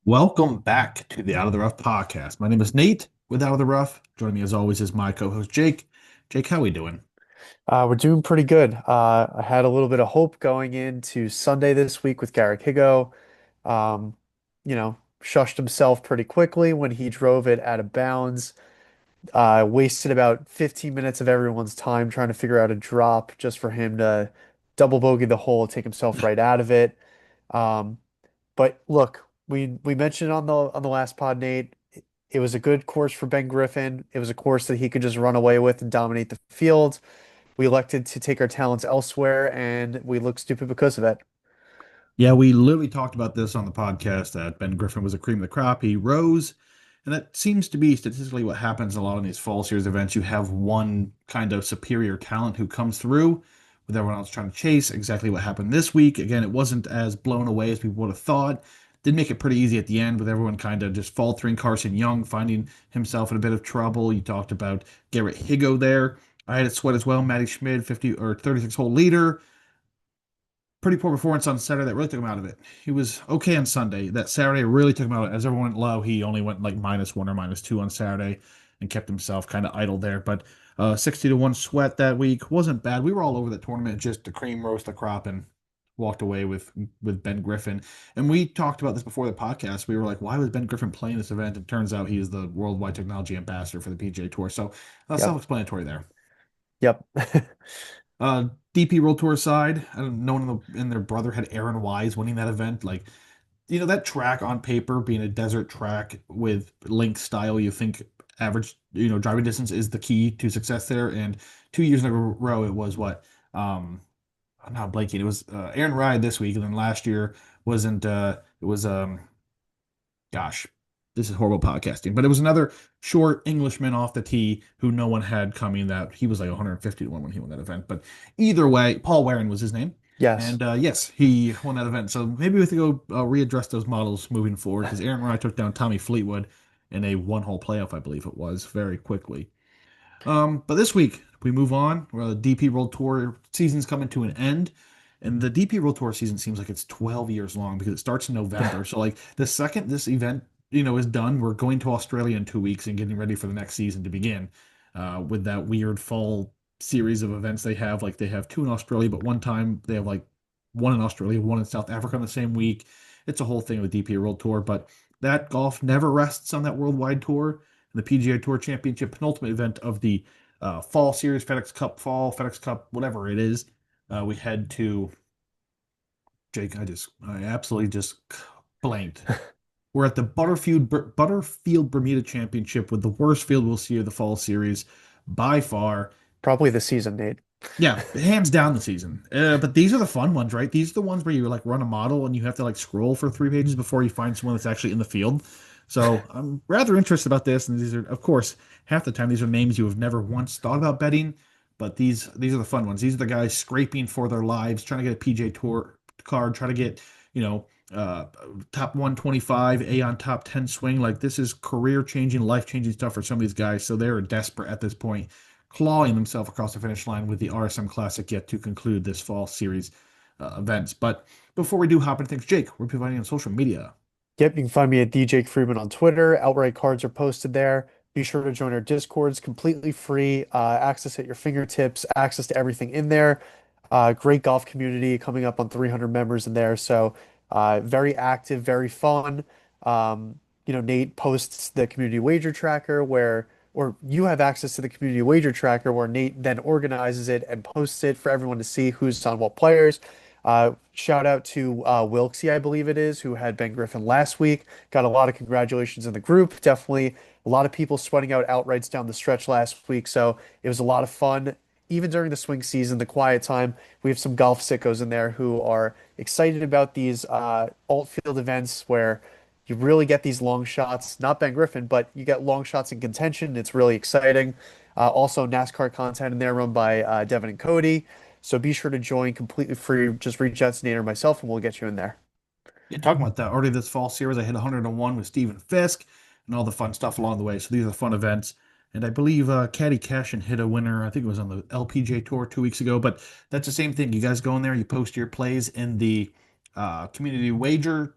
Welcome back to the Out of the Rough podcast. My name is Nate with Out of the Rough. Joining me as always is my co-host Jake. Jake, how we doing? We're doing pretty good. I had a little bit of hope going into Sunday this week with Garrick Higo. Um, Shushed himself pretty quickly when he drove it out of bounds. Wasted about 15 minutes of everyone's time trying to figure out a drop just for him to double bogey the hole, take himself right out of it. Um, but look, we mentioned on the last pod, Nate. It was a good course for Ben Griffin. It was a course that he could just run away with and dominate the field. We elected to take our talents elsewhere, and we look stupid because of it. Yeah, we literally talked about this on the podcast that Ben Griffin was a cream of the crop. He rose, and that seems to be statistically what happens a lot in these fall series events. You have one kind of superior talent who comes through with everyone else trying to chase. Exactly what happened this week. Again, it wasn't as blown away as people would have thought. Did make it pretty easy at the end with everyone kind of just faltering. Carson Young finding himself in a bit of trouble. You talked about Garrett Higo there. I had it sweat as well. Matty Schmid, 50 or 36 hole leader, pretty poor performance on Saturday that really took him out of it. He was okay on Sunday. That Saturday really took him out. As everyone went low, he only went like -1 or -2 on Saturday and kept himself kind of idle there. But 60 to 1 sweat that week wasn't bad. We were all over the tournament, just the cream roast the crop and walked away with Ben Griffin. And we talked about this before the podcast. We were like, why was Ben Griffin playing this event? It turns out he is the worldwide technology ambassador for the PGA Tour. So Yep. self-explanatory there. Yep. Uh, DP World Tour side, I don't know, and their brother had Aaron Wise winning that event. Like, that track on paper being a desert track with link style, you think average, driving distance is the key to success there. And 2 years in a row, it was what? I'm not blanking. It was Aaron Ride this week, and then last year wasn't. It was gosh, this is horrible podcasting, but it was another short Englishman off the tee who no one had coming. That he was like 150 to 1 when he won that event. But either way, Paul Warren was his name. Yes. And yes, he won that event. So maybe we have to go readdress those models moving forward because Aaron Rye took down Tommy Fleetwood in a one-hole playoff, I believe it was, very quickly. But this week we move on. Where the DP World Tour season's coming to an end, and the DP World Tour season seems like it's 12 years long because it starts in November. So like the second this event is done, we're going to Australia in 2 weeks and getting ready for the next season to begin. With that weird fall series of events they have, like they have two in Australia, but one time they have like one in Australia, one in South Africa on the same week. It's a whole thing with DP World Tour, but that golf never rests on that worldwide tour the PGA Tour Championship penultimate event of the Fall Series, FedEx Cup Fall, FedEx Cup, whatever it is. We head to Jake. I absolutely just blanked. We're at the Butterfield Bermuda Championship with the worst field we'll see of the Fall Series by far. Probably the season, Nate. Yeah, hands down the season. But these are the fun ones, right? These are the ones where you like run a model and you have to like scroll for 3 pages before you find someone that's actually in the field. So I'm rather interested about this. And these are, of course, half the time these are names you have never once thought about betting. But these are the fun ones. These are the guys scraping for their lives, trying to get a PJ Tour card, trying to get, you know, uh, top 125, A on top 10 swing. Like this is career changing, life changing stuff for some of these guys. So they're desperate at this point clawing themselves across the finish line with the RSM Classic yet to conclude this fall series events. But before we do hop into things, Jake, we're providing on social media. Yep, you can find me at DJ Freeman on Twitter. Outright cards are posted there. Be sure to join our Discords, completely free, access at your fingertips, access to everything in there. Great golf community coming up on 300 members in there. So, very active, very fun. Nate posts the community wager tracker or you have access to the community wager tracker where Nate then organizes it and posts it for everyone to see who's on what players. Shout out to Wilksy, I believe it is, who had Ben Griffin last week. Got a lot of congratulations in the group. Definitely a lot of people sweating out outrights down the stretch last week. So it was a lot of fun. Even during the swing season, the quiet time, we have some golf sickos in there who are excited about these alt field events where you really get these long shots. Not Ben Griffin, but you get long shots in contention. It's really exciting. Also, NASCAR content in there run by Devin and Cody. So be sure to join completely free. Just reach out to Nate or myself and we'll get you in there. Yeah, talking about that already this fall series, I hit 101 with Stephen Fisk and all the fun stuff along the way. So these are fun events. And I believe Caddy Cashin hit a winner. I think it was on the LPGA Tour 2 weeks ago. But that's the same thing. You guys go in there, you post your plays in the community wager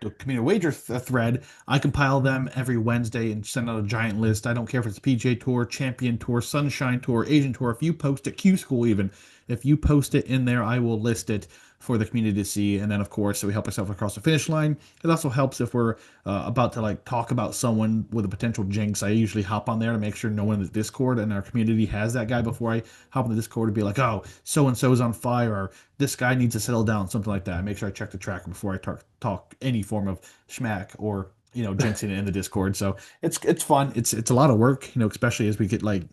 the community wager thread, I compile them every Wednesday and send out a giant list. I don't care if it's PGA Tour, Champion Tour, Sunshine Tour, Asian Tour. If you post it, Q School even, if you post it in there, I will list it for the community to see. And then, of course, so we help ourselves across the finish line. It also helps if we're about to like talk about someone with a potential jinx. I usually hop on there to make sure no one in the Discord and our community has that guy before I hop in the Discord to be like, oh, so and so's on fire, or this guy needs to settle down, something like that. I make sure I check the tracker before I talk any form of schmack or jinxing it in the Discord. So it's fun. It's a lot of work, especially as we get like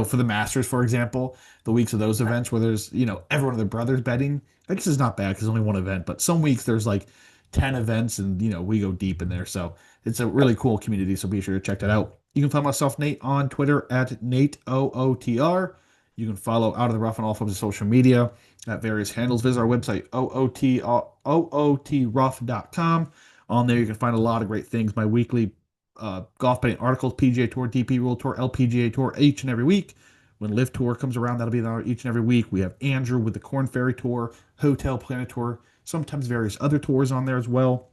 for the Masters, for example, the weeks of those events where there's, everyone and their brothers betting. I guess it's not bad because it's only one event, but some weeks there's like 10 events and, we go deep in there. So it's a really cool community. So be sure to check that out. You can find myself, Nate, on Twitter at NateOOTR. You can follow Out of the Rough on all forms of social media at various handles. Visit our website, ootrough.com. On there, you can find a lot of great things. My weekly golf betting articles, PGA Tour, DP World Tour, LPGA Tour, each and every week. When Live Tour comes around, that'll be there each and every week. We have Andrew with the Corn Ferry Tour, Hotel Planet Tour, sometimes various other tours on there as well.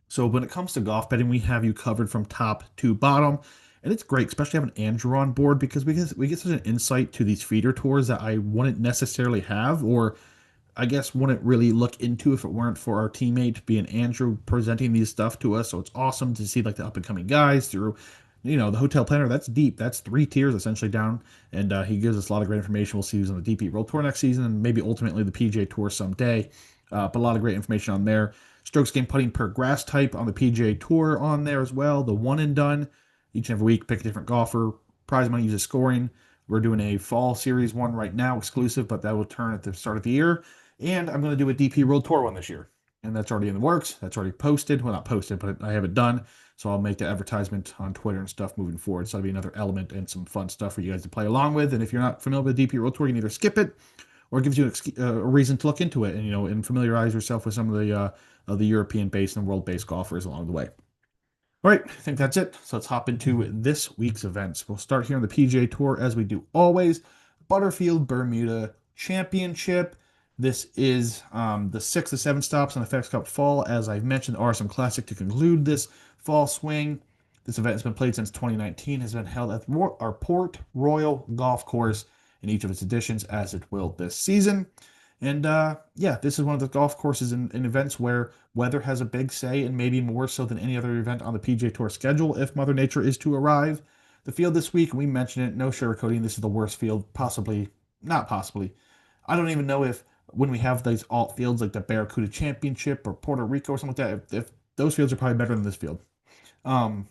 So when it comes to golf betting, we have you covered from top to bottom. And it's great, especially having Andrew on board because we get such an insight to these feeder tours that I wouldn't necessarily have, or I guess wouldn't really look into if it weren't for our teammate being Andrew presenting these stuff to us. So it's awesome to see like the up and coming guys through, the hotel planner. That's deep. That's three tiers essentially down, and he gives us a lot of great information. We'll see who's on the DP World Tour next season, and maybe ultimately the PGA Tour someday. But a lot of great information on there. Strokes gained putting per grass type on the PGA Tour on there as well. The one and done each and every week. Pick a different golfer. Prize money uses scoring. We're doing a fall series one right now, exclusive, but that will turn at the start of the year. And I'm going to do a DP World Tour one this year. And that's already in the works. That's already posted. Well, not posted, but I have it done. So I'll make the advertisement on Twitter and stuff moving forward. So that'll be another element and some fun stuff for you guys to play along with. And if you're not familiar with the DP World Tour, you can either skip it or it gives you a reason to look into it and, and familiarize yourself with some of the European-based and world-based golfers along the way. All right, I think that's it. So let's hop into this week's events. We'll start here on the PGA Tour as we do always. Butterfield Bermuda Championship. This is the 6 to 7 stops on the FedEx Cup Fall. As I've mentioned, RSM Classic to conclude this fall swing. This event has been played since 2019, has been held at our Port Royal Golf Course in each of its editions, as it will this season. And yeah, this is one of the golf courses in events where weather has a big say, and maybe more so than any other event on the PGA Tour schedule if Mother Nature is to arrive. The field this week, we mentioned it, no sugarcoating. This is the worst field, possibly, not possibly. I don't even know if when we have these alt fields like the Barracuda Championship or Puerto Rico or something like that, if those fields are probably better than this field. Um,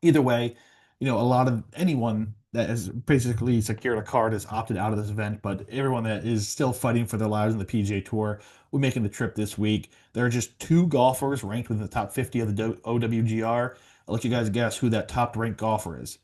Either way, a lot of anyone that has basically secured a card has opted out of this event, but everyone that is still fighting for their lives in the PGA Tour, we're making the trip this week. There are just two golfers ranked within the top 50 of the OWGR. I'll let you guys guess who that top ranked golfer is.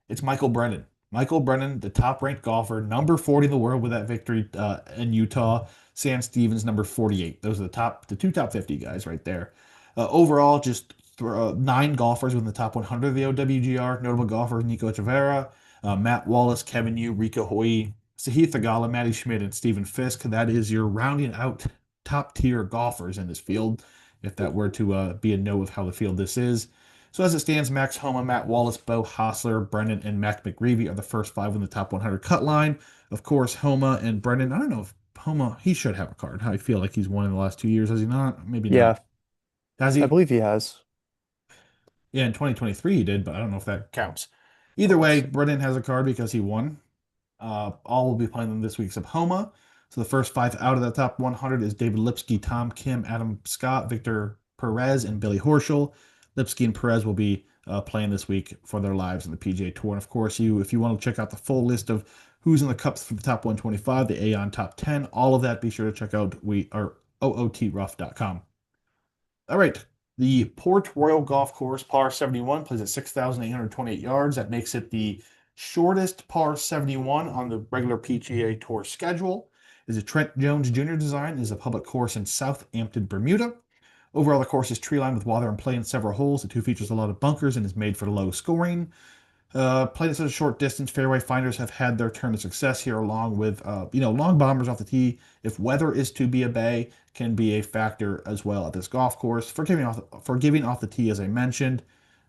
It's Michael Brennan. Michael Brennan, the top ranked golfer, number 40 in the world with that victory in Utah. Sam Stevens, number 48. Those are the two top 50 guys right there. Overall, just nine golfers within the top 100 of the OWGR. Notable golfers: Nico Echeverria, Matt Wallace, Kevin Yu, Rico Hui, Sahith Theegala, Matty Schmidt, and Stephen Fisk. That is your rounding out top tier golfers in this field, if that were to be a note of how the field this is. So as it stands, Max Homa, Matt Wallace, Bo Hostler, Brendan, and Mac McGreevy are the first five in the top 100 cut line. Of course, Homa and Brendan, I don't know if Homa, he should have a card. I feel like he's won in the last 2 years, has he not? Maybe not. Yeah, Has I he? believe he has. Yeah, in 2023 he did, but I don't know if that counts. Either Let's way, see. Brendan has a card because he won. All will be playing them this week except Homa. So the first five out of the top 100 is David Lipsky, Tom Kim, Adam Scott, Victor Perez, and Billy Horschel. Lipsky and Perez will be playing this week for their lives in the PGA Tour. And of course, if you want to check out the full list of who's in the cups for the top 125, the Aon top 10, all of that, be sure to check out ootrough.com. All right. The Port Royal Golf Course par 71 plays at 6,828 yards. That makes it the shortest par 71 on the regular PGA Tour schedule. Is a Trent Jones Jr. design. Is a public course in Southampton, Bermuda. Overall, the course is tree lined with water and play in several holes. The two features a lot of bunkers and is made for low scoring. Playing at such a short distance, fairway finders have had their turn of success here, along with long bombers off the tee. If weather is to be a bay, can be a factor as well at this golf course. For giving off the tee, as I mentioned,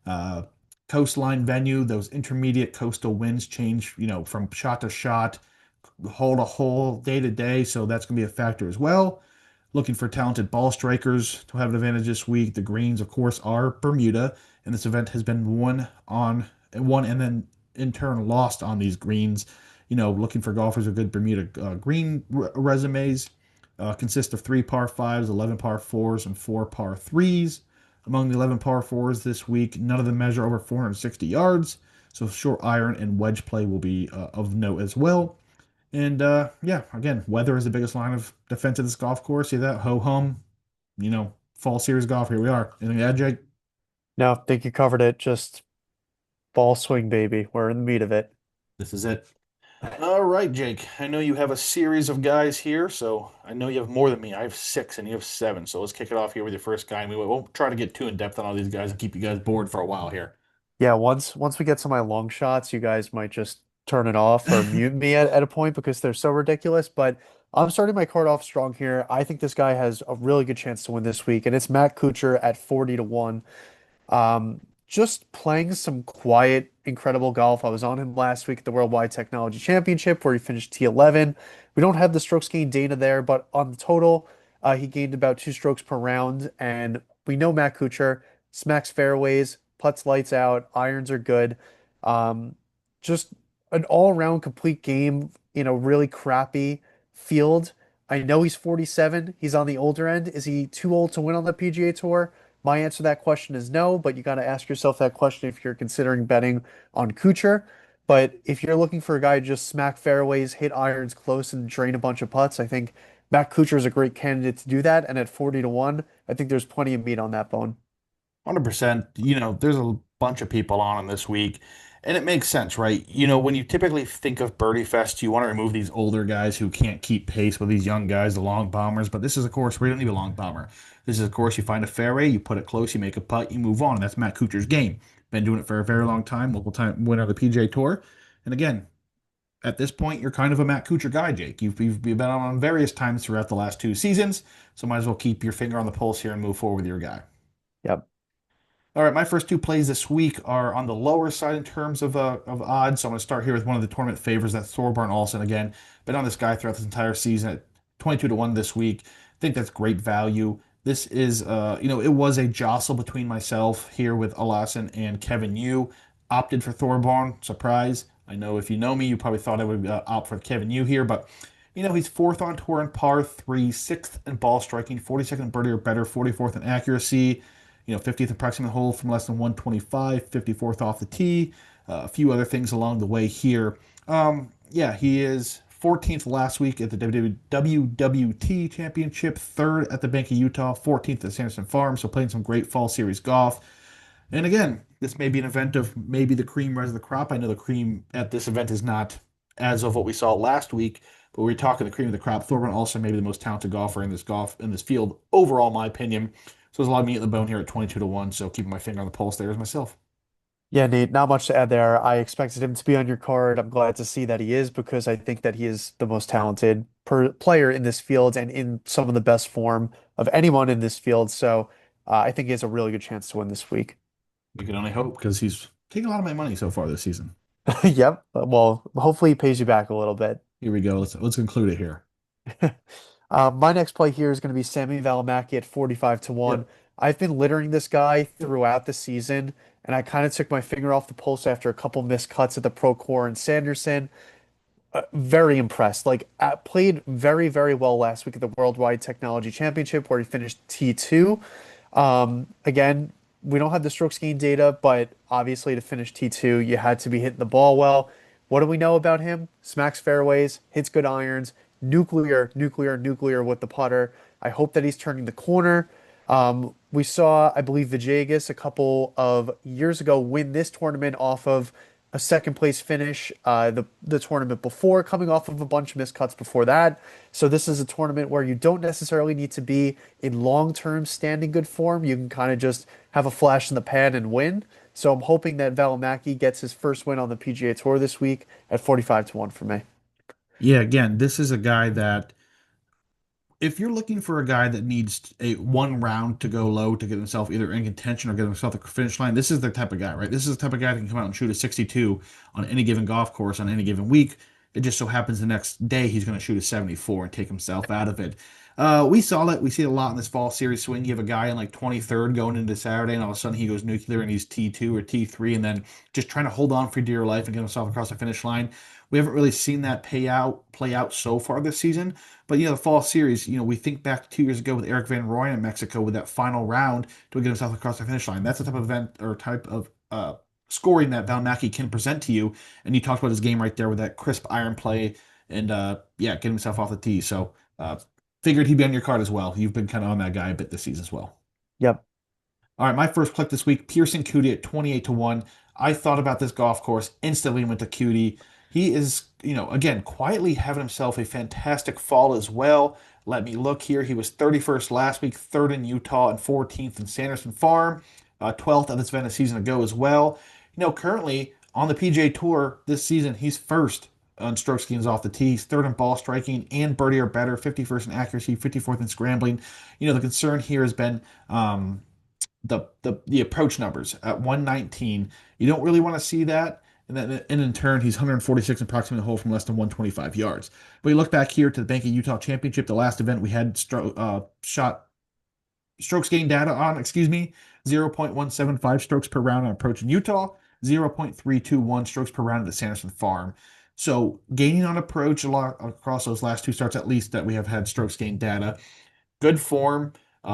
uh, coastline venue, those intermediate coastal winds change, from shot to shot, hole to hole, day to day. So that's going to be a factor as well. Looking for talented ball strikers to have an advantage this week. The greens, of course, are Bermuda, and this event has been won and then in turn lost on these greens. Looking for golfers with good Bermuda green resumes. Consist of 3 par 5s, 11 par 4s, and 4 par 3s. Among the 11 par 4s this week, none of them measure over 460 yards. So short iron and wedge play will be of note as well. And yeah, again, weather is the biggest line of defense of this golf course. See that? Ho hum, fall series golf. Here we are. Anything to add, Jake? No, I think you covered it. Just ball swing, baby. We're in the meat of it. This is it. All right, Jake. I know you have a series of guys here, so I know you have more than me. I have six and you have seven. So let's kick it off here with your first guy. And we won't try to get too in depth on all these guys and keep you guys bored for a while here. Yeah, once we get to my long shots, you guys might just turn it off or mute me at a point because they're so ridiculous. But I'm starting my card off strong here. I think this guy has a really good chance to win this week, and it's Matt Kuchar at 40 to 1. Just playing some quiet, incredible golf. I was on him last week at the Worldwide Technology Championship where he finished T11. We don't have the strokes gained data there, but on the total, he gained about 2 strokes per round. And we know Matt Kuchar smacks fairways, putts lights out, irons are good. Um, just an all-around complete game in a really crappy field. I know he's 47. He's on the older end. Is he too old to win on the PGA Tour? My answer to that question is no, but you got to ask yourself that question if you're considering betting on Kuchar. But if you're looking for a guy to just smack fairways, hit irons close, and drain a bunch of putts, I think Matt Kuchar is a great candidate to do that. And at 40 to 1, I think there's plenty of meat on that bone. 100%. There's a bunch of people on him this week, and it makes sense, right? When you typically think of Birdie Fest, you want to remove these older guys who can't keep pace with these young guys, the long bombers. But this is a course where you don't need a long bomber. This is a course you find a fairway, you put it close, you make a putt, you move on. That's Matt Kuchar's game. Been doing it for a very long time, multiple time winner of the PGA Tour. And again, at this point, you're kind of a Matt Kuchar guy, Jake. You've been on various times throughout the last 2 seasons, so might as well keep your finger on the pulse here and move forward with your guy. Yep. All right, my first two plays this week are on the lower side in terms of odds. So I'm going to start here with one of the tournament favors. That's Thorbjorn Olsen again. Been on this guy throughout this entire season at 22 to 1 this week. I think that's great value. This is, it was a jostle between myself here with Olassen and Kevin Yu. Opted for Thorbjorn. Surprise. I know if you know me, you probably thought I would opt for Kevin Yu here, but he's fourth on tour in par 3, sixth in ball striking, 42nd birdie or better, 44th in accuracy. 50th approximate hole from less than 125, 54th off the tee, a few other things along the way here. Yeah, he is 14th last week at the WWT Championship, third at the Bank of Utah, 14th at Sanderson Farm, so playing some great fall series golf. And again, this may be an event of maybe the cream rise of the crop. I know the cream at this event is not as of what we saw last week, but we're talking the cream of the crop. Thorburn also maybe the most talented golfer in this field overall, in my opinion. So there's a lot of meat in the bone here at 22 to 1. So keeping my finger on the pulse there is myself. Yeah, Nate, not much to add there. I expected him to be on your card. I'm glad to see that he is because I think that he is the most talented player in this field and in some of the best form of anyone in this field. So I think he has a really good chance to win this week. We can only hope because he's taking a lot of my money so far this season. Yep. Well, hopefully he pays you back a little bit. Here we go. Let's conclude it here. My next play here is going to be Sammy Valimaki at 45 to 1. Yep. I've been littering this guy throughout the season, and I kind of took my finger off the pulse after a couple missed cuts at the Pro Core and Sanderson. Very impressed. Like, played very, very well last week at the Worldwide Technology Championship where he finished T2. Again, we don't have the strokes gain data, but obviously to finish T2, you had to be hitting the ball well. What do we know about him? Smacks fairways, hits good irons, nuclear, nuclear, nuclear with the putter. I hope that he's turning the corner. We saw, I believe, Vijayas a couple of years ago win this tournament off of a second place finish the tournament before, coming off of a bunch of miscuts before that. So this is a tournament where you don't necessarily need to be in long-term standing good form. You can kind of just have a flash in the pan and win. So I'm hoping that Valimaki gets his first win on the PGA Tour this week at 45 to 1 for me. Yeah, again, this is a guy that if you're looking for a guy that needs a one round to go low to get himself either in contention or get himself to the finish line, this is the type of guy, right? This is the type of guy that can come out and shoot a 62 on any given golf course on any given week. It just so happens the next day he's going to shoot a 74 and take himself out of it. We saw it. We see it a lot in this fall series swing. You have a guy in like 23rd going into Saturday, and all of a sudden he goes nuclear and he's T2 or T3, and then just trying to hold on for dear life and get himself across the finish line. We haven't really seen that play out so far this season. But the fall series, we think back 2 years ago with Eric Van Rooyen in Mexico with that final round to get himself across the finish line. That's the type of event or type of scoring that Valmaki can present to you. And you talked about his game right there with that crisp iron play and yeah, get himself off the tee. So figured he'd be on your card as well. You've been kind of on that guy a bit this season as well. Yep. All right, my first click this week, Pearson Coody at 28 to 1. I thought about this golf course, instantly went to Coody. He is, again, quietly having himself a fantastic fall as well. Let me look here. He was 31st last week, third in Utah, and 14th in Sanderson Farm, 12th at this event a season ago as well. Currently on the PGA Tour this season, he's first on stroke gains off the tee. He's third in ball striking and birdie or better, 51st in accuracy, 54th in scrambling. The concern here has been the approach numbers at 119. You don't really want to see that. And in turn, he's 146 approximate hole from less than 125 yards. But you look back here to the Bank of Utah Championship, the last event we had shot strokes gained data on, 0.175 strokes per round on approach in Utah, 0.321 strokes per round at the Sanderson Farm. So gaining on approach a lot across those last two starts, at least that we have had strokes gained data. Good form,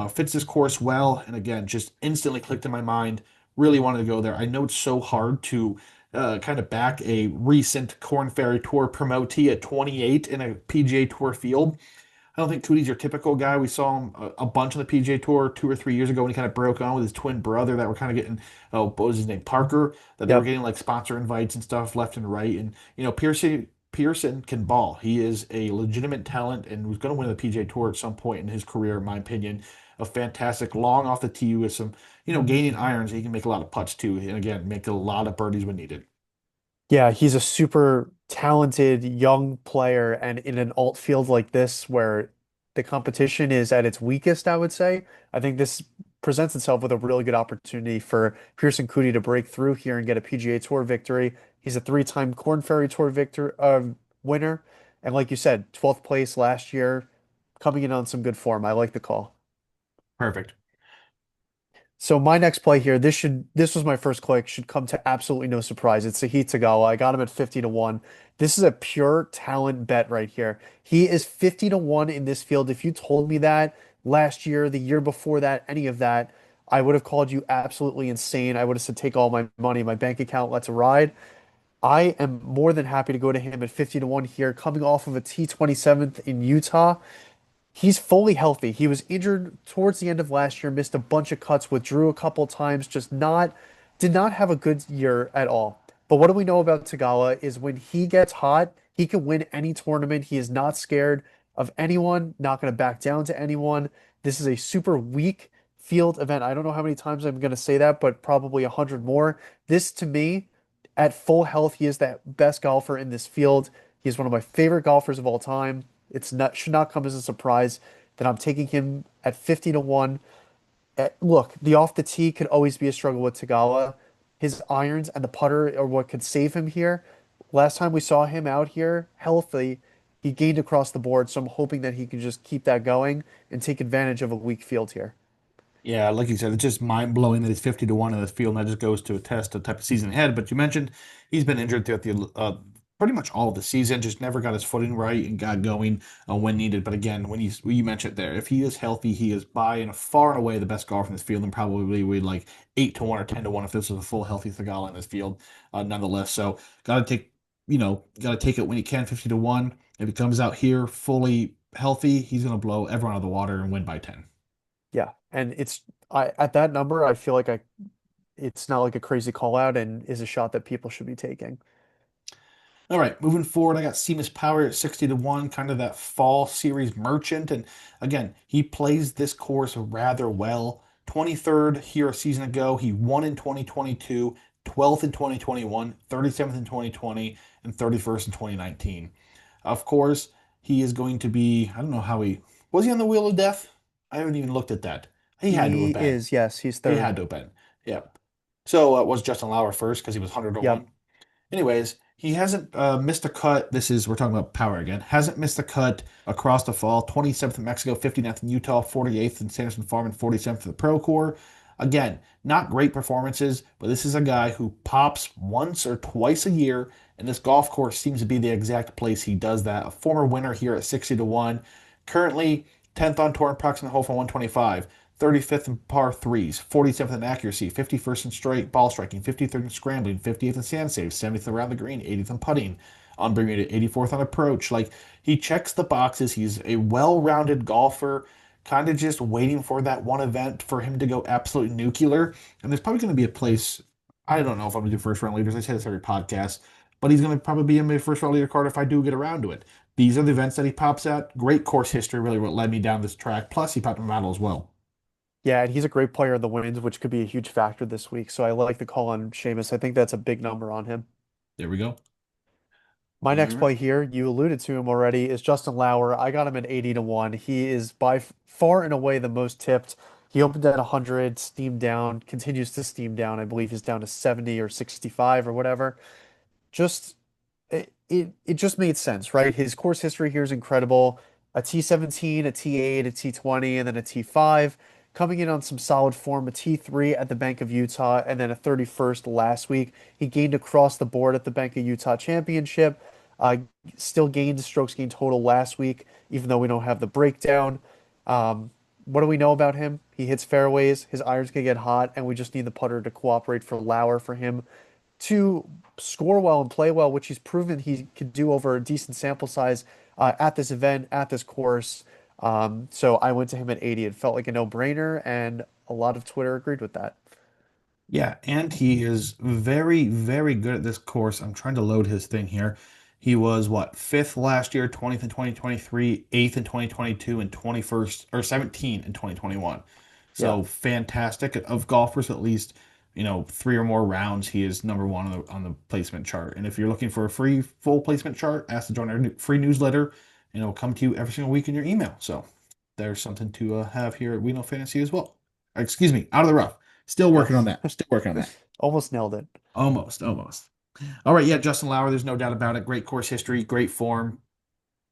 fits this course well, and again, just instantly clicked in my mind. Really wanted to go there. I know it's so hard to kind of back a recent Corn Ferry Tour promotee at 28 in a PGA Tour field. I don't think Cootie's your typical guy. We saw him a bunch on the PGA Tour 2 or 3 years ago when he kind of broke on with his twin brother that were kind of getting, oh, what was his name? Parker, that they were Yep. getting like sponsor invites and stuff left and right. And, Pearson can ball. He is a legitimate talent and was going to win the PGA Tour at some point in his career, in my opinion. A fantastic long off the tee with some, gaining irons. He can make a lot of putts too. And again, make a lot of birdies when needed. Yeah, he's a super talented young player, and in an alt field like this where the competition is at its weakest, I would say, I think this presents itself with a really good opportunity for Pearson Coody to break through here and get a PGA Tour victory. He's a three-time Corn Ferry Tour winner, and like you said, 12th place last year, coming in on some good form. I like the call. Perfect. So my next play here, this was my first click, should come to absolutely no surprise. It's Sahith Theegala. I got him at 50 to 1. This is a pure talent bet right here. He is 50 to 1 in this field. If you told me that last year, the year before that, any of that, I would have called you absolutely insane. I would have said take all my money, my bank account, let's ride. I am more than happy to go to him at 50 to 1 here, coming off of a T27th in Utah. He's fully healthy. He was injured towards the end of last year, missed a bunch of cuts, withdrew a couple times, did not have a good year at all. But what do we know about Tagawa is when he gets hot, he can win any tournament. He is not scared of anyone, not going to back down to anyone. This is a super weak field event. I don't know how many times I'm going to say that, but probably 100 more. This to me, at full health, he is the best golfer in this field. He is one of my favorite golfers of all time. It's not should not come as a surprise that I'm taking him at 50 to 1. Look, the off the tee could always be a struggle with Tagawa. His irons and the putter are what could save him here. Last time we saw him out here healthy, he gained across the board, so I'm hoping that he can just keep that going and take advantage of a weak field here. Yeah, like you said, it's just mind blowing that he's 50 to 1 in this field, and that just goes to attest to the type of season ahead. But you mentioned he's been injured throughout the pretty much all of the season, just never got his footing right and got going when needed. But again, when you mentioned there, if he is healthy, he is by and far and away the best golfer in this field, and probably would like 8 to 1 or 10 to 1 if this was a full healthy Thagala in this field, nonetheless. So got to take it when you can, 50 to 1. If he comes out here fully healthy, he's going to blow everyone out of the water and win by 10. Yeah, and I at that number, I feel like I it's not like a crazy call out and is a shot that people should be taking. All right, moving forward, I got Seamus Power at 60 to 1, kind of that fall series merchant. And again, he plays this course rather well. 23rd here a season ago. He won in 2022, 12th in 2021, 37th in 2020, and 31st in 2019. Of course, he is going to be, I don't know how he was he on the wheel of death? I haven't even looked at that. He had to He have been. is, yes, he's He third. had to have been. Yeah. So was Justin Lauer first because he was 100 to Yep. 1? Anyways, he hasn't missed a cut. We're talking about power again. Hasn't missed a cut across the fall. 27th in Mexico, 59th in Utah, 48th in Sanderson Farm, and 47th in the Pro Tour. Again, not great performances, but this is a guy who pops once or twice a year, and this golf course seems to be the exact place he does that. A former winner here at 60 to 1. Currently 10th on tour, approximate hole for 125. 35th in par threes, 47th in accuracy, 51st in straight ball striking, 53rd in scrambling, 58th in sand saves, 70th around the green, 80th in putting on Bermuda, 84th on approach. Like he checks the boxes. He's a well-rounded golfer, kind of just waiting for that one event for him to go absolutely nuclear. And there's probably going to be a place. I don't know if I'm going to do first round leaders. I say this every podcast, but he's going to probably be in my first round leader card if I do get around to it. These are the events that he pops at. Great course history, really, what led me down this track. Plus, he popped in medal as well. Yeah, and he's a great player in the wins, which could be a huge factor this week. So I like the call on Seamus. I think that's a big number on him. There we go. My All next right. play here, you alluded to him already, is Justin Lauer. I got him at 80 to 1. He is by far and away the most tipped. He opened at 100, steamed down, continues to steam down. I believe he's down to 70 or 65 or whatever. Just it just made sense, right? His course history here is incredible. A T17, a T8, a T20, and then a T5. Coming in on some solid form, a T3 at the Bank of Utah, and then a 31st last week. He gained across the board at the Bank of Utah Championship. Uh, Still gained strokes gained total last week, even though we don't have the breakdown. What do we know about him? He hits fairways, his irons can get hot, and we just need the putter to cooperate for Lauer for him to score well and play well, which he's proven he could do over a decent sample size at this event, at this course. So I went to him at 80. It felt like a no-brainer, and a lot of Twitter agreed with that. Yeah, and he is very, very good at this course. I'm trying to load his thing here. He was what, fifth last year, 20th in 2023, eighth in 2022, and 21st or 17 in 2021. Yeah, So fantastic. Of golfers, at least, three or more rounds, he is number one on the placement chart. And if you're looking for a free full placement chart, ask to join our free newsletter, and it'll come to you every single week in your email. So there's something to have here at We Know Fantasy as well. Excuse me, out of the rough. Still yeah. working on that. Still working on that. Almost nailed it. Almost, almost. All right, yeah, Justin Lauer, there's no doubt about it. Great course history, great form,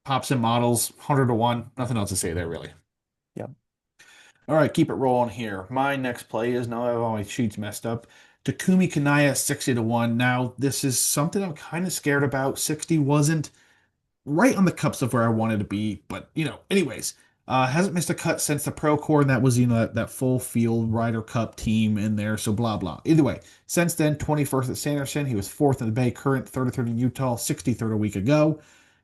pops and models, 100 to 1. Nothing else to say there, really. Yeah. All right, keep it rolling here. My next play is now I have all my sheets messed up. Takumi Kanaya, 60 to 1. Now, this is something I'm kind of scared about. 60 wasn't right on the cups of where I wanted to be. But anyways, hasn't missed a cut since the Pro Core, and that was that full field Ryder Cup team in there. So blah blah. Either way, since then, 21st at Sanderson, he was fourth in the Bay Current, 33rd in Utah, 63rd a week ago.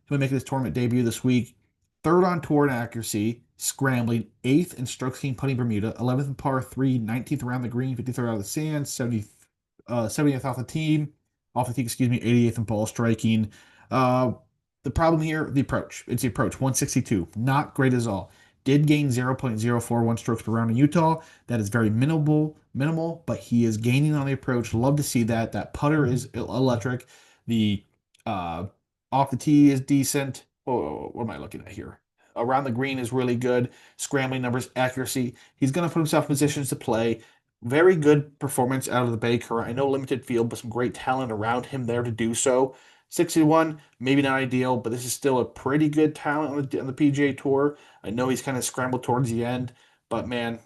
He'll be making his tournament debut this week. Third on tour in accuracy, scrambling, eighth in strokes gained putting Bermuda, 11th in par three, 19th around the green, 53rd out of the sand, 70th off the tee, excuse me, 88th in ball striking. Uh, the problem here, the approach. It's the approach, 162. Not great at all. Did gain 0.041 strokes per round in Utah. That is very minimal, but he is gaining on the approach. Love to see that. That putter is electric. The uh, off the tee is decent. Oh, what am I looking at here? Around the green is really good. Scrambling numbers, accuracy. He's going to put himself in positions to play. Very good performance out of the Baker. I know limited field, but some great talent around him there to do so. 61, maybe not ideal, but this is still a pretty good talent on the PGA Tour. I know he's kind of scrambled towards the end, but man,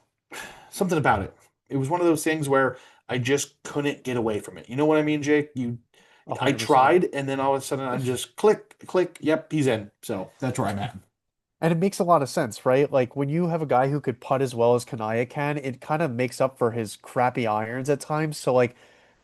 something about it. It was one of those things where I just couldn't get away from it. You know what I mean, Jake? I 100%. tried, and then all of a sudden I just click, click. Yep, he's in. So that's where I'm at. And it makes a lot of sense, right? Like when you have a guy who could putt as well as Kanaya can, it kind of makes up for his crappy irons at times. So like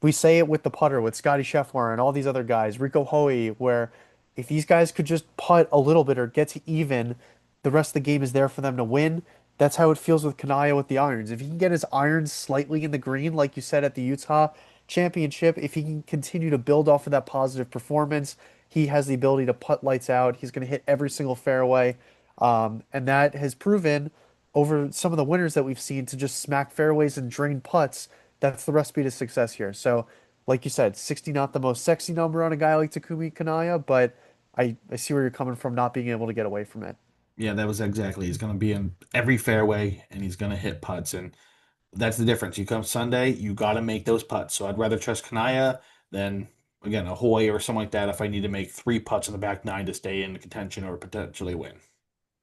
we say it with the putter with Scotty Scheffler and all these other guys, Rico Hoey, where if these guys could just putt a little bit or get to even, the rest of the game is there for them to win. That's how it feels with Kanaya with the irons. If he can get his irons slightly in the green, like you said at the Utah Championship, if he can continue to build off of that positive performance, he has the ability to putt lights out. He's going to hit every single fairway. And that has proven over some of the winners that we've seen to just smack fairways and drain putts. That's the recipe to success here. So, like you said, 60 not the most sexy number on a guy like Takumi Kanaya, but I see where you're coming from not being able to get away from it. Yeah, that was exactly. He's going to be in every fairway and he's going to hit putts. And that's the difference. You come Sunday, you got to make those putts. So I'd rather trust Kanaya than, again, a Hoy or something like that if I need to make three putts in the back nine to stay in contention or potentially win.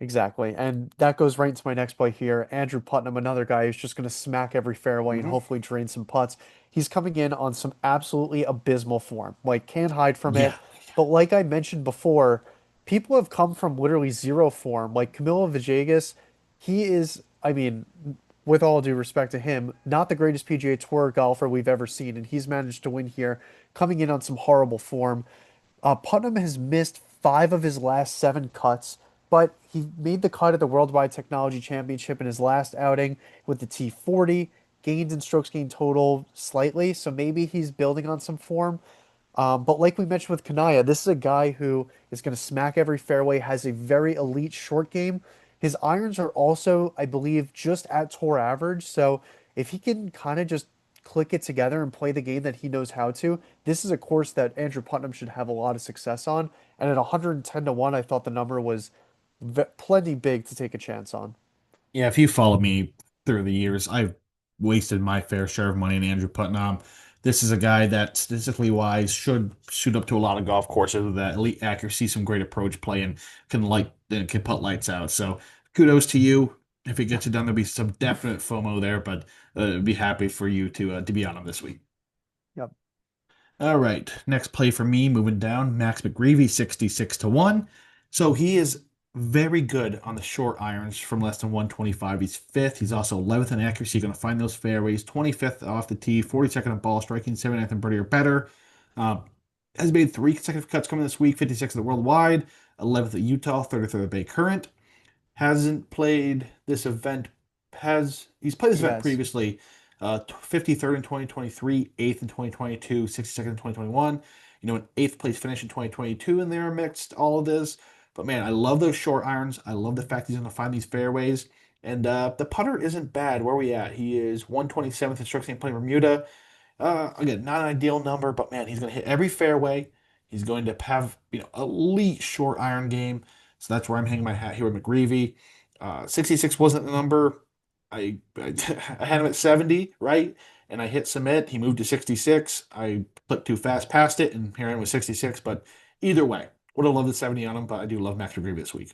Exactly. And that goes right into my next play here. Andrew Putnam, another guy who's just going to smack every fairway and Hmm. hopefully drain some putts. He's coming in on some absolutely abysmal form. Like, can't hide from Yeah. it. But like I mentioned before, people have come from literally zero form. Like Camilo Villegas, he is, I mean, with all due respect to him, not the greatest PGA Tour golfer we've ever seen. And he's managed to win here, coming in on some horrible form. Putnam has missed five of his last seven cuts, but he made the cut at the Worldwide Technology Championship in his last outing with the T40, gained in strokes gained total slightly, so maybe he's building on some form. But like we mentioned with Kanaya, this is a guy who is going to smack every fairway, has a very elite short game. His irons are also, I believe, just at tour average. So if he can kind of just click it together and play the game that he knows how to, this is a course that Andrew Putnam should have a lot of success on. And at 110 to 1, I thought the number was plenty big to take a chance on. Yeah, if you follow me through the years, I've wasted my fair share of money in Andrew Putnam. This is a guy that, statistically wise, should shoot up to a lot of golf courses with that elite accuracy, some great approach play, and can put lights out. So kudos to you. If it gets it done, there'll be some definite FOMO there, but I'd be happy for you to be on him this week. Yep. All right. Next play for me, moving down, Max McGreevy, 66 to 1. So he is very good on the short irons from less than 125. He's fifth. He's also 11th in accuracy, going to find those fairways. 25th off the tee, 42nd in ball striking, 79th in birdie or better. Um, has made three consecutive cuts coming this week, 56th at the worldwide, 11th at Utah, 33rd at Bay Current. Hasn't played this event. He's played this He event has. previously? 53rd in 2023, 8th in 2022, 62nd in 2021. You know, an eighth place finish in 2022 in there amidst all of this. But man, I love those short irons. I love the fact he's going to find these fairways. And the putter isn't bad. Where are we at? He is 127th in strokes gained playing Bermuda. Again, not an ideal number, but man, he's going to hit every fairway. He's going to have elite short iron game. So that's where I'm hanging my hat here with McGreevy. 66 wasn't the number. I I had him at 70, right? And I hit submit. He moved to 66. I clicked too fast past it, and here I am with 66. But either way, would have loved the 70 on him, but I do love Max McGreevy this week.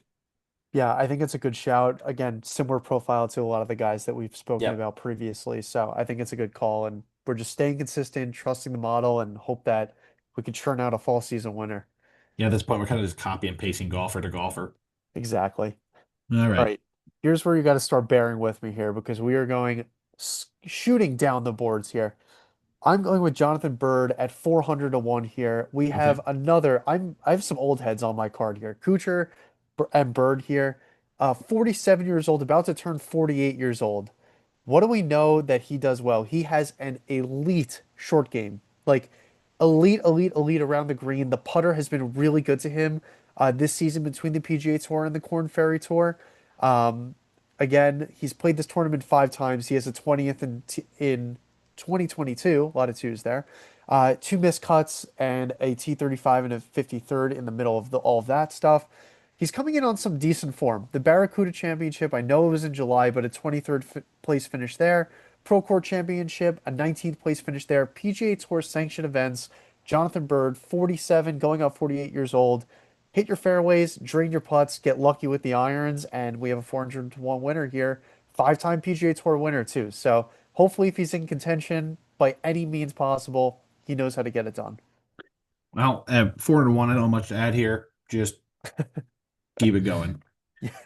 Yeah, I think it's a good shout. Again, similar profile to a lot of the guys that we've spoken Yep. about previously. So I think it's a good call. And we're just staying consistent, trusting the model, and hope that we can churn out a fall season winner. Yeah, at this point, we're kind of just copy and pasting golfer to golfer. Exactly. All All right. right. Here's where you got to start bearing with me here because we are going shooting down the boards here. I'm going with Jonathan Bird at 400 to 1 here. We Okay. have another. I have some old heads on my card here. Kuchar and Bird here. 47 years old, about to turn 48 years old. What do we know that he does well? He has an elite short game. Like elite, elite, elite around the green. The putter has been really good to him this season between the PGA Tour and the Corn Ferry Tour. Um, Again, he's played this tournament five times. He has a 20th in 2022. A lot of twos there. Two missed cuts and a T35 and a 53rd in the middle of all of that stuff. He's coming in on some decent form. The Barracuda Championship, I know it was in July, but a 23rd place finish there. Procore Championship, a 19th place finish there. PGA Tour sanctioned events. Jonathan Bird, 47, going up 48 years old. Hit your fairways, drain your putts, get lucky with the irons, and we have a 400 to 1 winner here. Five-time PGA Tour winner, too. So hopefully, if he's in contention by any means possible, he knows how to get it done. Well, 401, I don't have much to add here. Just keep it going.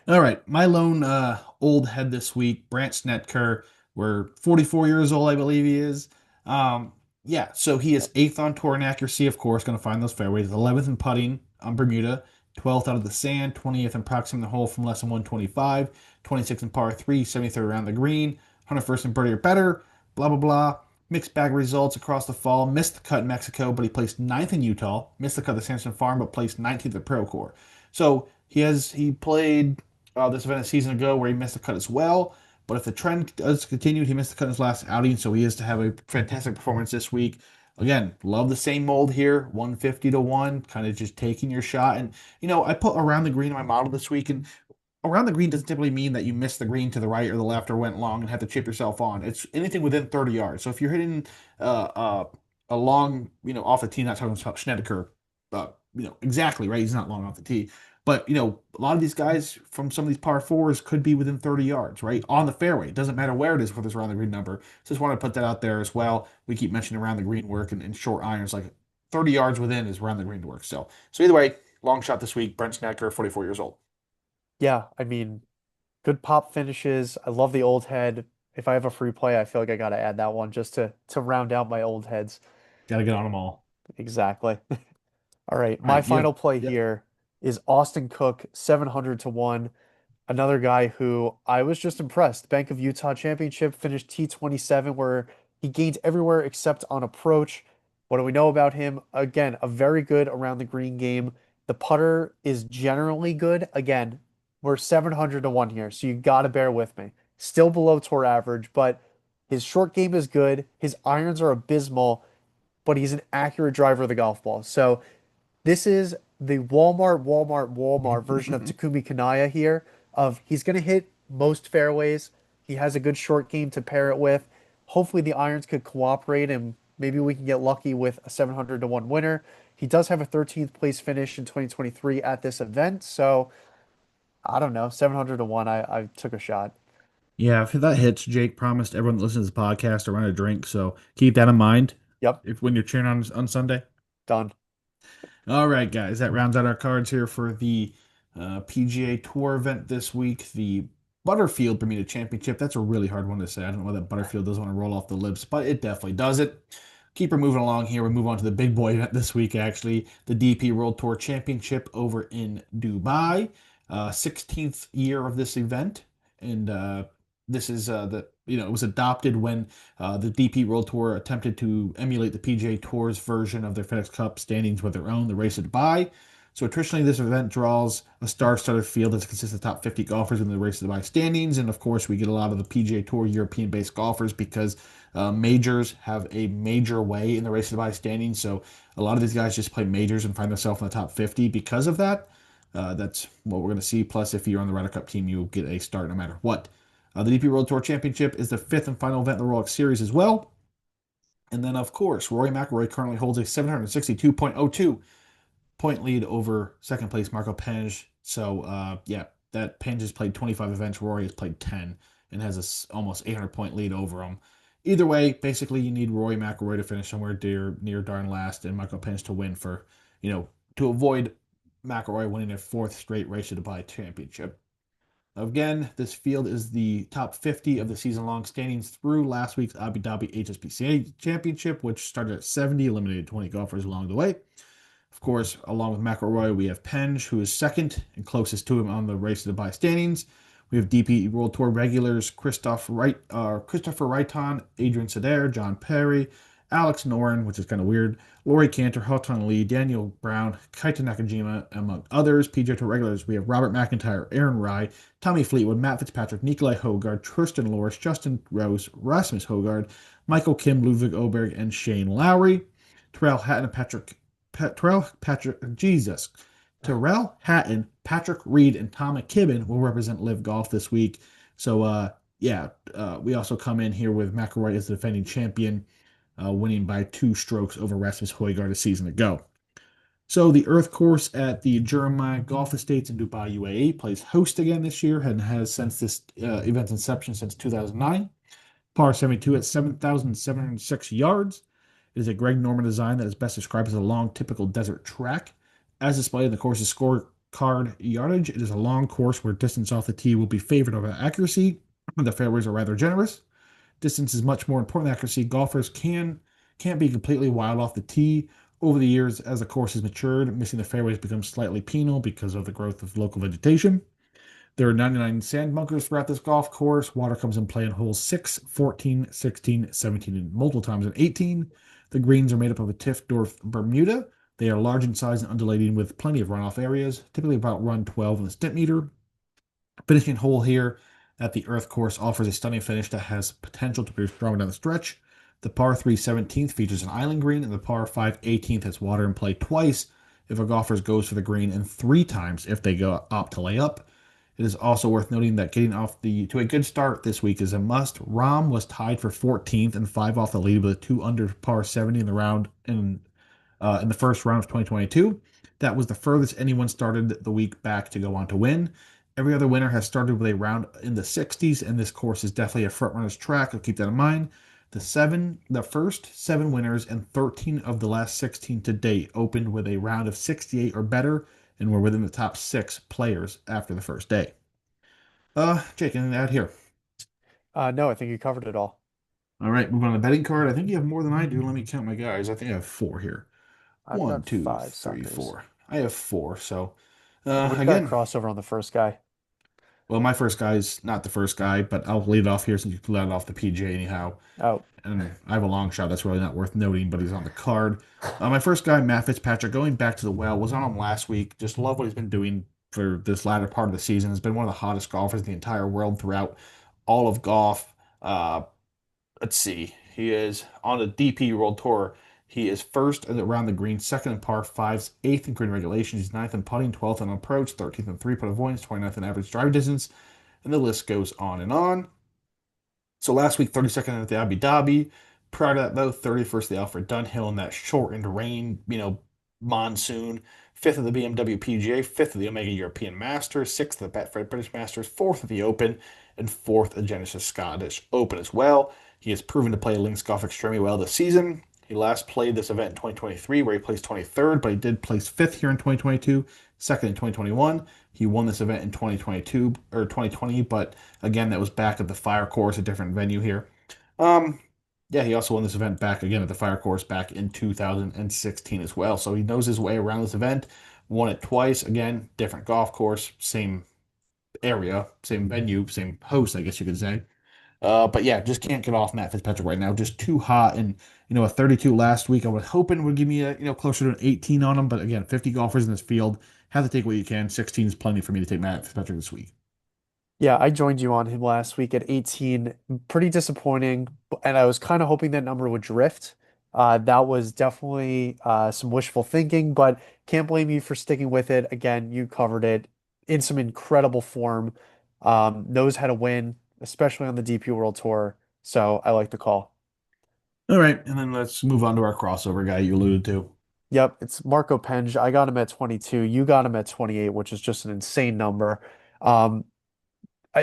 All right, my lone old head this week, Brant Snedeker. We're 44 years old, I believe he is. Yeah, so he is Yep. eighth on tour in accuracy, of course, going to find those fairways. 11th in putting on Bermuda, 12th out of the sand, 20th in proximity the hole from less than 125, 26th in par 3, 73rd around the green, 101st in birdie or better, blah, blah, blah. Mixed bag results across the fall. Missed the cut in Mexico, but he placed ninth in Utah. Missed the cut at Samson Farm, but placed 19th at Procore. So he played this event a season ago where he missed the cut as well. But if the trend does continue, he missed the cut in his last outing, so he is to have a fantastic performance this week. Again, love the same mold here, 150 to 1, kind of just taking your shot. And, I put around the green in my model this week, and around the green doesn't typically mean that you missed the green to the right or the left or went long and had to chip yourself on. It's anything within 30 yards. So if you're hitting uh, uh, a long, off the tee, not talking about Schnedeker, exactly right. He's not long off the tee, but a lot of these guys from some of these par fours could be within 30 yards, right on the fairway. It doesn't matter where it is for this around the green number. Just want to put that out there as well. We keep mentioning around the green work and short irons, like 30 yards within is around the green work. So either way, long shot this week. Brent Snedeker, 44 years old. Yeah, I mean, good pop finishes. I love the old head. If I have a free play, I feel like I gotta add that one just to round out my old heads. Got to get on them all. Exactly. All right, All my right, final play yep. here is Austin Cook, 700 to 1. Another guy who I was just impressed. Bank of Utah Championship finished T27, where he gained everywhere except on approach. What do we know about him? Again, a very good around the green game. The putter is generally good. Again, we're 700 to 1 here, so you got to bear with me. Still below tour average, but his short game is good. His irons are abysmal, but he's an accurate driver of the golf ball. So this is the Walmart version of Takumi Kanaya here. Of he's going to hit most fairways. He has a good short game to pair it with. Hopefully the irons could cooperate and maybe we can get lucky with a 700 to 1 winner. He does have a 13th place finish in 2023 at this event. So I don't know, 700 to 1. I took a shot. Yeah, if that hits, Jake promised everyone that listens to this podcast to run a drink. So keep that in mind Yep, if when you're cheering on Sunday. done. All right, guys, that rounds out our cards here for the PGA Tour event this week. The Butterfield Bermuda Championship. That's a really hard one to say. I don't know why that Butterfield doesn't want to roll off the lips, but it definitely does it. Keep her moving along here. We move on to the big boy event this week, actually. The DP World Tour Championship over in Dubai. 16th year of this event. And this is it was adopted when the DP World Tour attempted to emulate the PGA Tour's version of their FedEx Cup standings with their own, the Race to Dubai. So traditionally, this event draws a star-studded field that consists of the top 50 golfers in the Race to Dubai standings, and of course, we get a lot of the PGA Tour European-based golfers because majors have a major way in the Race to Dubai standings. So a lot of these guys just play majors and find themselves in the top 50 because of that. That's what we're going to see. Plus, if you're on the Ryder Cup team, you'll get a start no matter what. The DP World Tour Championship is the fifth and final event in the Rolex Series as well. And then, of course, Rory McIlroy currently holds a 762.02 point lead over second place Marco Penge. So, yeah, that Penge has played 25 events. Rory has played 10 and has a almost 800-point lead over him. Either way, basically, you need Rory McIlroy to finish somewhere near darn last and Michael Pence to win to avoid McIlroy winning a fourth straight Race to Dubai championship. Again, this field is the top 50 of the season-long standings through last week's Abu Dhabi HSBC Championship, which started at 70, eliminated 20 golfers along the way. Of course, along with McIlroy, we have Penge, who is second and closest to him on the Race to Dubai standings. We have DP World Tour regulars Christopher Wrighton, Adrian Sedair, John Perry, Alex Noren, which is kind of weird, Laurie Cantor, Houghton Lee, Daniel Brown, Kaita Nakajima, among others. PGA Tour regulars, we have Robert McIntyre, Aaron Rye, Tommy Fleetwood, Matt Fitzpatrick, Nikolai Hogard, Tristan Loris, Justin Rose, Rasmus Hogard, Michael Kim, Ludwig Oberg, and Shane Lowry. Terrell Hatton and Terrell Hatton, Patrick Reed, and Tom McKibben will represent Live Golf this week. So, we also come in here with McIlroy as the defending champion, winning by 2 strokes over Rasmus Højgaard a season ago. So the Earth Course at the Jeremiah Golf Estates in Dubai, UAE, plays host again this year and has since this event's inception since 2009. Par 72 at 7,706 yards. It is a Greg Norman design that is best described as a long, typical desert track. As displayed in the course's scorecard yardage, it is a long course where distance off the tee will be favored over accuracy. The fairways are rather generous. Distance is much more important than accuracy. Golfers can't be completely wild off the tee. Over the years, as the course has matured, missing the fairways becomes slightly penal because of the growth of local vegetation. There are 99 sand bunkers throughout this golf course. Water comes in play in holes 6, 14, 16, 17, and multiple times in 18. The greens are made up of a Tiff-Dorf Bermuda. They are large in size and undulating with plenty of runoff areas, typically about run 12 in the Stimpmeter. Finishing hole here at the Earth course offers a stunning finish that has potential to be strong down the stretch. The par 3 17th features an island green, and the par 5 18th has water in play twice if a golfer goes for the green and three times if they go opt to lay up. It is also worth noting that getting off the to a good start this week is a must. Rahm was tied for 14th and five off the lead with a two under par 70 in the round in the first round of 2022. That was the furthest anyone started the week back to go on to win. Every other winner has started with a round in the 60s, and this course is definitely a front runner's track. So keep that in mind. The first seven winners and 13 of the last 16 to date opened with a round of 68 or better and were within the top six players after the first day. Jake, anything to add here? No, I think you covered it all. All right, move on to the betting card. I think you have more than I do. Let me count my guys. I think I have four here. I've One, got two, five three, suckers. four. I have four. So, What do you got again, crossover on the first guy? well, my first guy's not the first guy, but I'll lead it off here since you let it off the PJ anyhow. Oh, And I have a long shot that's really not worth noting, but he's on the card. My first guy, Matt Fitzpatrick, going back to the well, was on him last week. Just love what he's been doing for this latter part of the season. Has been one of the hottest golfers in the entire world throughout all of golf. Uh, let's see. He is on the DP World Tour. He is first around the green, second in par fives, eighth in green regulations. He's ninth in putting, 12th in approach, 13th in three putt avoidance, 29th in average drive distance, and the list goes on and on. So last week, 32nd at the Abu Dhabi. Prior to that, though, 31st at the Alfred Dunhill in that shortened rain, monsoon. Fifth of the BMW PGA, fifth of the Omega European Masters, sixth of the Betfred British Masters, fourth of the Open, and fourth of the Genesis Scottish Open as well. He has proven to play links golf extremely well this season. He last played this event in 2023, where he placed 23rd, but he did place fifth here in 2022, second in 2021. He won this event in 2022 or 2020, but again, that was back at the Fire Course, a different venue here. Um, yeah, he also won this event back again at the Fire Course back in 2016 as well. So he knows his way around this event. Won it twice. Again, different golf course, same area, same venue, same host, I guess you could say. But yeah, just can't get off Matt Fitzpatrick right now. Just too hot. And a 32 last week, I was hoping would give me a closer to an 18 on him. But again, 50 golfers in this field. Have to take what you can. 16 is plenty for me to take Matt Fitzpatrick this week. yeah, I joined you on him last week at 18. Pretty disappointing, and I was kind of hoping that number would drift. That was definitely some wishful thinking, but can't blame you for sticking with it. Again, you covered it in some incredible form. Knows how to win, especially on the DP World Tour. So I like the call. All right, and then let's move on to our crossover guy you alluded to. Yep, it's Marco Penge. I got him at 22. You got him at 28, which is just an insane number. Um,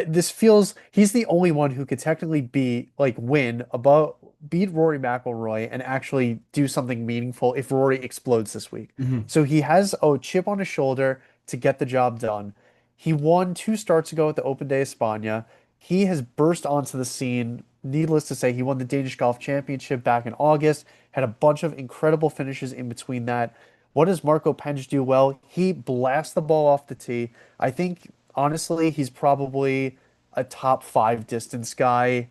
this feels he's the only one who could technically be like win above beat Rory McIlroy and actually do something meaningful if Rory explodes this week. Mhm. So he has a chip on his shoulder to get the job done. He won two starts ago at the Open de España. He has burst onto the scene. Needless to say, he won the Danish Golf Championship back in August, had a bunch of incredible finishes in between that. What does Marco Penge do well? He blasts the ball off the tee. I think honestly, he's probably a top five distance guy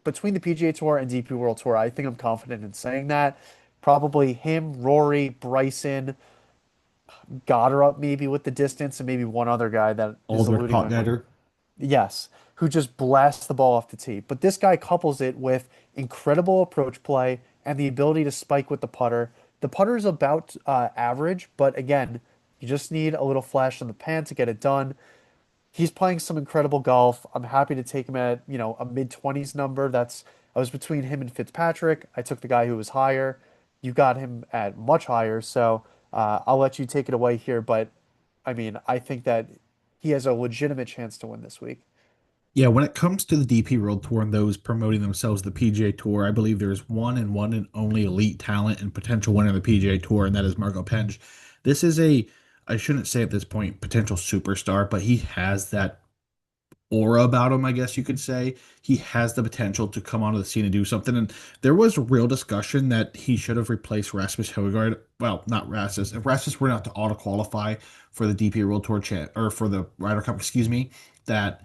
between the PGA Tour and DP World Tour. I think I'm confident in saying that. Probably him, Rory, Bryson, Goddard maybe with the distance, and maybe one other guy that is Alder eluding my mind. Hotgetter. Yes, who just blasts the ball off the tee. But this guy couples it with incredible approach play and the ability to spike with the putter. The putter is about average, but again, you just need a little flash in the pan to get it done. He's playing some incredible golf. I'm happy to take him at, a mid-20s number. I was between him and Fitzpatrick. I took the guy who was higher. You got him at much higher, so I'll let you take it away here. But I mean, I think that he has a legitimate chance to win this week. Yeah, when it comes to the DP World Tour and those promoting themselves the PGA Tour, I believe there is one and only elite talent and potential winner of the PGA Tour, and that is Marco Penge. This is I shouldn't say at this point, potential superstar, but he has that aura about him, I guess you could say. He has the potential to come onto the scene and do something. And there was real discussion that he should have replaced Rasmus Højgaard. Well, not Rasmus. If Rasmus were not to auto qualify for the DP World Tour or for the Ryder Cup, excuse me, that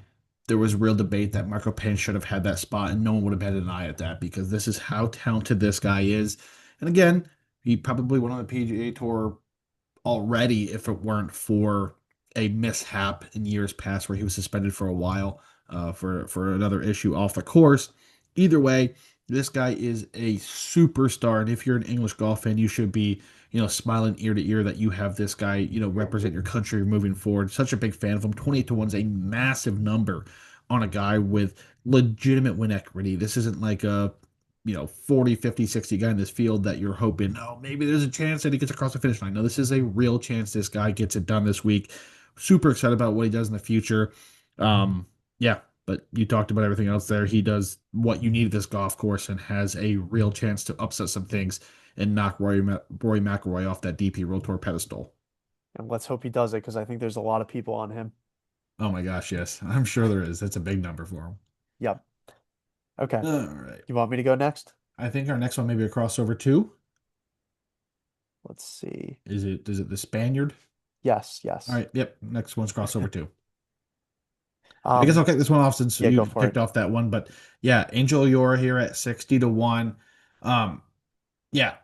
there was real debate that Marco Pence should have had that spot, and no one would have had an eye at that because this is how talented this guy is. And again, he probably went on the PGA Tour already if it weren't for a mishap in years past where he was suspended for a while for another issue off the course. Either way, this guy is a superstar, and if you're an English golf fan, you should be smiling ear to ear that you have this guy represent your country moving forward. Such a big fan of him. 28 to 1 is a massive number on a guy with legitimate win equity. This isn't like a 40, 50, 60 guy in this field that you're hoping, oh, maybe there's a chance that he gets across the finish line. No, this is a real chance this guy gets it done this week. Super excited about what he does in the future. Yeah, but you talked about everything else there. He does what you need at this golf course and has a real chance to upset some things and knock Rory McIlroy off that DP World Tour pedestal. And let's hope he does it because I think there's a lot of people on him. Oh my gosh, yes. I'm sure there is. That's a big number for him. Yep. Okay. All right. You want me to go next? I think our next one may be a crossover too. Let's see. Is it the Spaniard? Yes, All yes. right, yep. Next one's crossover too. I guess I'll Um, kick this one off since yeah, you go for kicked it. off that one. But yeah, Angel Yora here at 60 to 1. Um, yeah,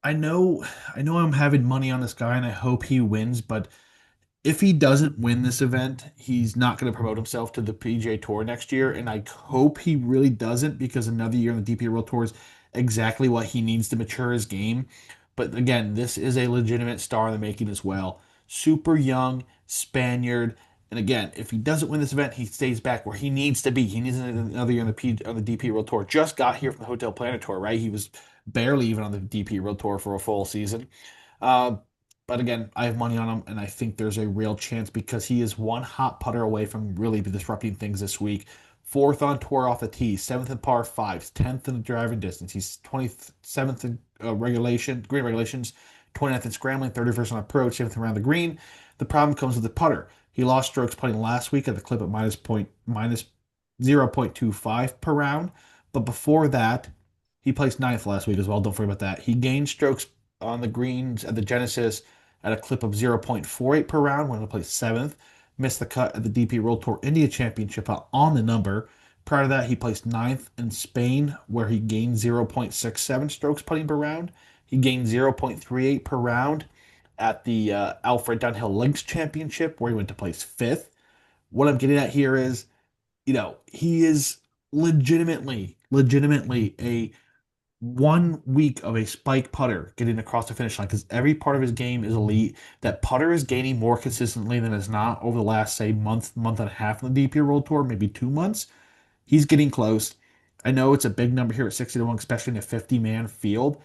I know I know I'm having money on this guy and I hope he wins, but if he doesn't win this event, he's not going to promote himself to the PGA Tour next year. And I hope he really doesn't because another year on the DP World Tour is exactly what he needs to mature his game. But again, this is a legitimate star in the making as well. Super young, Spaniard. And again, if he doesn't win this event, he stays back where he needs to be. He needs another year on the DP World Tour. Just got here from the Hotel Planet Tour, right? He was barely even on the DP World Tour for a full season. Uh, but again, I have money on him, and I think there's a real chance because he is one hot putter away from really disrupting things this week. Fourth on tour off the tee, seventh in par fives, 10th in the driving distance. He's 27th in green regulations, 29th in scrambling, 31st on approach, 7th around the green. The problem comes with the putter. He lost strokes putting last week at the clip at minus 0.25 per round, but before that, he placed ninth last week as well. Don't forget about that. He gained strokes on the greens at the Genesis at a clip of 0.48 per round when he placed seventh. Missed the cut at the DP World Tour India Championship on the number. Prior to that, he placed ninth in Spain, where he gained 0.67 strokes putting per round. He gained 0.38 per round at the Alfred Dunhill Links Championship, where he went to place fifth. What I'm getting at here is, he is legitimately a 1 week of a spike putter getting across the finish line because every part of his game is elite. That putter is gaining more consistently than is not over the last, say, month and a half in the DP World Tour, maybe 2 months. He's getting close. I know it's a big number here at 60 to 1, especially in a 50-man field.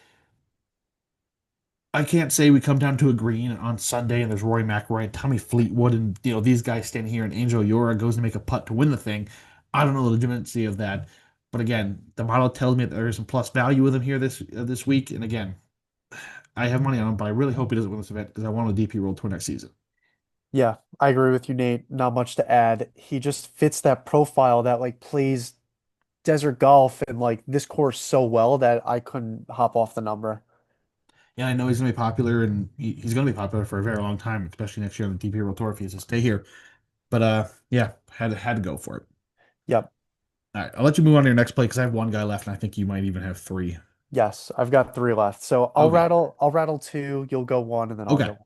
I can't say we come down to a green on Sunday and there's Rory McIlroy and Tommy Fleetwood and these guys standing here and Angel Yora goes to make a putt to win the thing. I don't know the legitimacy of that, but again, the model tells me that there is some plus value with him here this week. And again, I have money on him, but I really hope he doesn't win this event because I want a DP World Tour next season. Yeah, I agree with you, Nate. Not much to add. He just fits that profile that like plays desert golf and like this course so well that I couldn't hop off the number. Yeah, I know he's gonna be popular and he's gonna be popular for a very long time, especially next year on the DP World Tour if he has to stay here. But yeah, had to go for it. Yep. All right, I'll let you move on to your next play because I have one guy left, and I think you might even have three. Yes, I've got three left. So Okay. I'll rattle two, you'll go one, and then I'll Okay. go.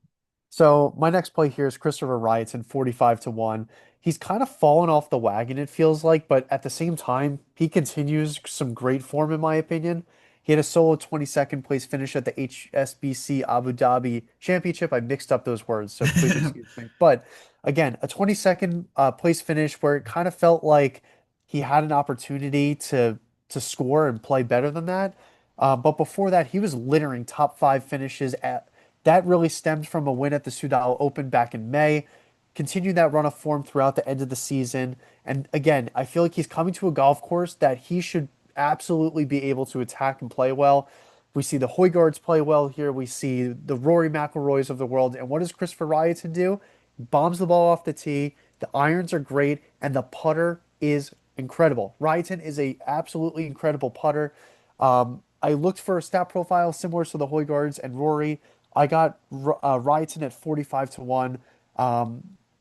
So my next play here is Christopher Wrightson, 45 to 1. He's kind of fallen off the wagon, it feels like, but at the same time, he continues some great form, in my opinion. He had a solo 22nd place finish at the HSBC Abu Dhabi Championship. I mixed up those words, so please excuse me. But again, a 22nd place finish where it kind of felt like he had an opportunity to score and play better than that. But before that, he was littering top five finishes at that really stemmed from a win at the Sudal Open back in May. Continued that run of form throughout the end of the season. And again, I feel like he's coming to a golf course that he should absolutely be able to attack and play well. We see the Højgaards play well here. We see the Rory McIlroys of the world. And what does Christopher Ryan do? Bombs the ball off the tee. The irons are great, and the putter is incredible. Ryan is a absolutely incredible putter. I looked for a stat profile similar to the Højgaards and Rory. I got Ryan at 45 to 1.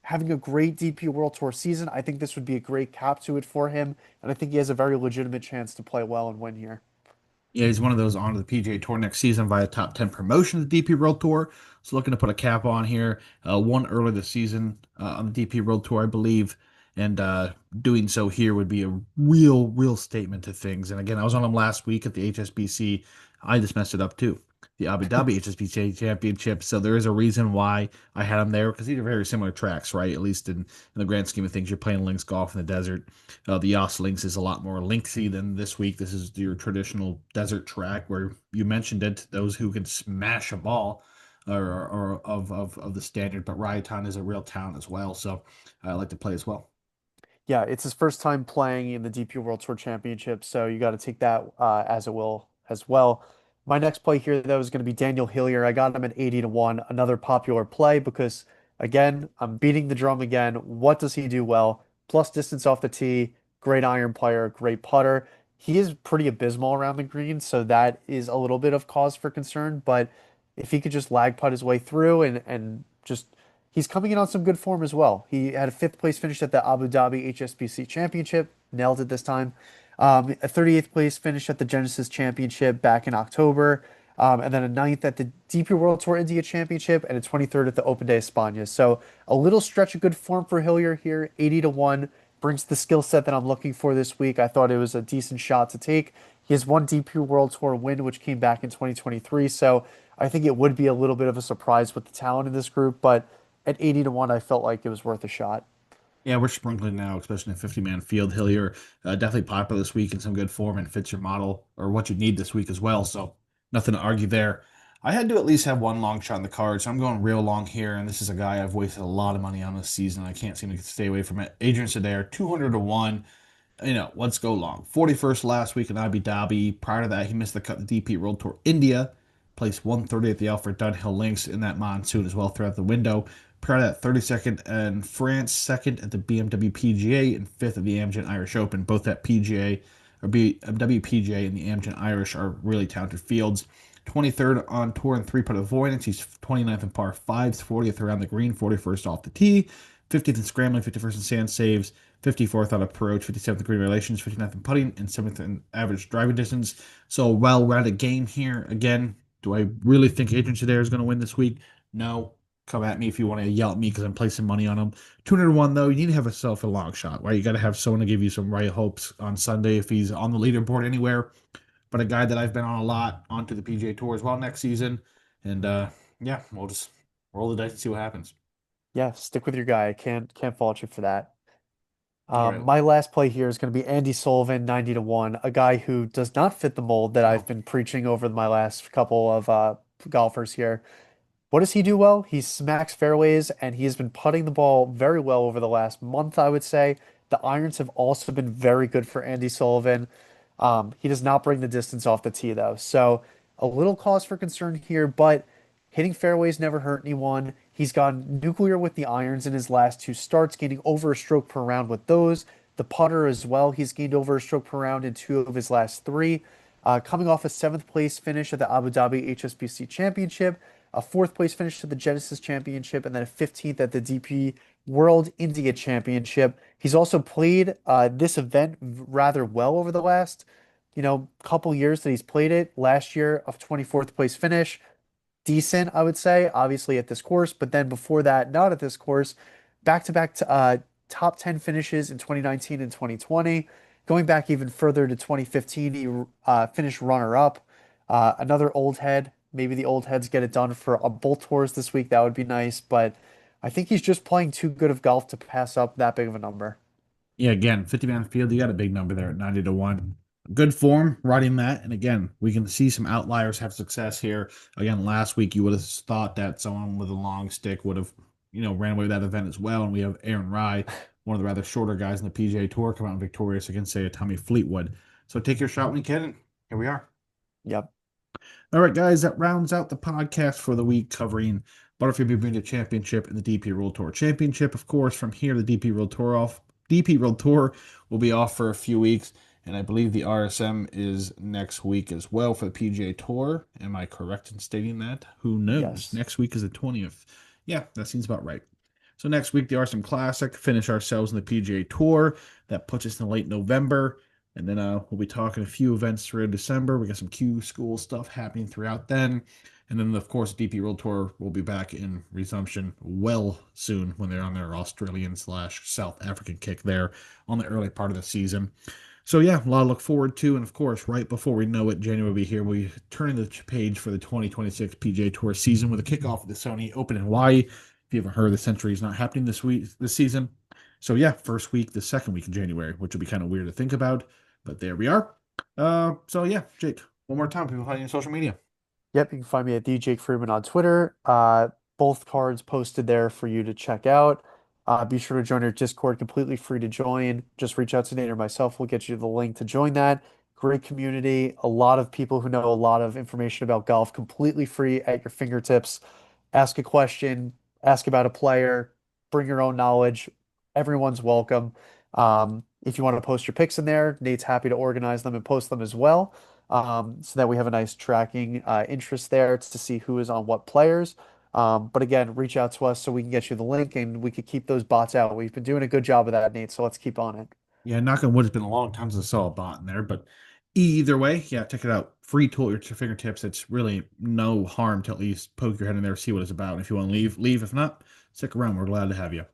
Having a great DP World Tour season, I think this would be a great cap to it for him, and I think he has a very legitimate chance to play well and win here. Yeah, he's one of those on to the PGA Tour next season via top 10 promotion of the DP World Tour. So looking to put a cap on here. Won early this season on the DP World Tour, I believe. And doing so here would be a real statement to things. And again, I was on him last week at the HSBC. I just messed it up too. The Abu Dhabi HSBC Championship. So there is a reason why I had him there because these are very similar tracks, right? At least in the grand scheme of things, you're playing links golf in the desert. The Yas Links is a lot more linksy than this week. This is your traditional desert track where you mentioned it. Those who can smash a ball are of the standard, but Rayatan is a real talent as well. So I like to play as well. Yeah, it's his first time playing in the DP World Tour Championship, so you got to take that as it will as well. My next play here, though, is going to be Daniel Hillier. I got him at 80 to 1, another popular play because, again, I'm beating the drum again. What does he do well? Plus distance off the tee, great iron player, great putter. He is pretty abysmal around the green, so that is a little bit of cause for concern. But if he could just lag putt his way through and just he's coming in on some good form as well. He had a fifth place finish at the Abu Dhabi HSBC Championship, nailed it this time. A 38th place finish at the Genesis Championship back in October, and then a ninth at the DP World Tour India Championship, and a 23rd at the Open de España. So a little stretch of good form for Hillier here, 80 to 1, brings the skill set that I'm looking for this week. I thought it was a decent shot to take. He has one DP World Tour win, which came back in 2023. So I think it would be a little bit of a surprise with the talent in this group, but at 80 to 1, I felt like it was worth a shot. Yeah, we're sprinkling now, especially in a 50-man field. Hillier, definitely popular this week in some good form and fits your model or what you need this week as well. So nothing to argue there. I had to at least have one long shot in the card, so I'm going real long here. And this is a guy I've wasted a lot of money on this season. I can't seem to stay away from it. Adrian Sedair, 200 to 1. Let's go long. 41st last week in Abu Dhabi. Prior to that, he missed the cut the DP World Tour India. Placed 130 at the Alfred Dunhill Links in that monsoon as well throughout the window. Prior to that, 32nd in France, second at the BMW PGA, and fifth at the Amgen Irish Open. Both at PGA or WPGA and the Amgen Irish are really talented fields. 23rd on tour and three putt avoidance. He's 29th in par fives, 40th around the green, 41st off the tee, 50th in scrambling, 51st in sand saves, 54th on approach, 57th in green relations, 59th in putting, and 7th in average driving distance. So a well-rounded game here. Again, do I really think Adrian Sedair is going to win this week? No. Come at me if you want to yell at me because I'm placing money on him. 201 though, you need to have yourself a long shot, right? You got to have someone to give you some right hopes on Sunday if he's on the leaderboard anywhere. But a guy that I've been on a lot onto the PGA Tour as well next season, and yeah, we'll just roll the dice and see what happens. Yeah, stick with your guy. I can't fault you for that. All right. My last play here is going to be Andy Sullivan, 90 to 1, a guy who does not fit the mold that I've Oh, been preaching over my last couple of golfers here. What does he do well? He smacks fairways and he has been putting the ball very well over the last month, I would say. The irons have also been very good for Andy Sullivan. He does not bring the distance off the tee, though. So a little cause for concern here, but hitting fairways never hurt anyone. He's gone nuclear with the irons in his last two starts, gaining over a stroke per round with those. The putter as well, he's gained over a stroke per round in two of his last three. Coming off a seventh place finish at the Abu Dhabi HSBC Championship, a fourth place finish at the Genesis Championship, and then a 15th at the DP World India Championship. He's also played this event rather well over the last, couple years that he's played it. Last year, a 24th place finish, decent, I would say, obviously at this course, but then before that, not at this course. Back to back top 10 finishes in 2019 and 2020. Going back even further to 2015, he finished runner up. Another old head. Maybe the old heads get it done for a both tours this week. That would be nice, but I think he's just playing too good of golf to pass up that big of a number. yeah, again, 50-man field, you got a big number there at 90 to 1. Good form riding that. And again, we can see some outliers have success here. Again, last week you would have thought that someone with a long stick would have, ran away with that event as well. And we have Aaron Rai, one of the rather shorter guys in the PGA Tour, come out victorious against, say, a Tommy Fleetwood. So take your shot when you can. And here we are. Yep. All right, guys, that rounds out the podcast for the week covering Butterfield Bermuda Championship and the DP World Tour Championship. Of course, from here, the DP World Tour will be off for a few weeks, and I believe the RSM is next week as well for the PGA Tour. Am I correct in stating that? Who knows? Yes. Next week is the 20th. Yeah, that seems about right. So next week, the RSM Classic, finish ourselves in the PGA Tour. That puts us in late November. And then we'll be talking a few events throughout December. We got some Q school stuff happening throughout then. And then, of course, DP World Tour will be back in resumption well soon when they're on their Australian slash South African kick there on the early part of the season. So yeah, a lot to look forward to, and of course, right before we know it, January will be here. We turn the page for the 2026 PGA Tour season with a kickoff of the Sony Open in Hawaii. If you haven't heard, the Century is not happening this season. So yeah, first week, the second week in January, which will be kind of weird to think about, but there we are. So yeah, Jake, one more time, people find you on social media. Yep, you can find me at DJ Freeman on Twitter. Both cards posted there for you to check out. Be sure to join our Discord, completely free to join. Just reach out to Nate or myself. We'll get you the link to join that. Great community. A lot of people who know a lot of information about golf, completely free at your fingertips. Ask a question, ask about a player, bring your own knowledge. Everyone's welcome. If you want to post your picks in there, Nate's happy to organize them and post them as well, so that we have a nice tracking interest there to see who is on what players. But again, reach out to us so we can get you the link and we could keep those bots out. We've been doing a good job of that, Nate, so let's keep on it. Yeah, knock on wood, it's been a long time since I saw a bot in there, but either way, yeah, check it out. Free tool at your fingertips. It's really no harm to at least poke your head in there, see what it's about. If you want to leave, leave. If not, stick around. We're glad to have you.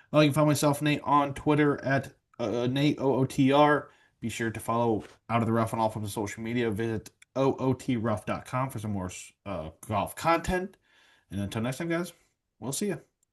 Well, you can find myself, Nate, on Twitter at Nate OOTR. Be sure to follow Out of the Rough on all forms of social media. Visit ootrough.com for some more golf content. And until next time, guys, we'll see you.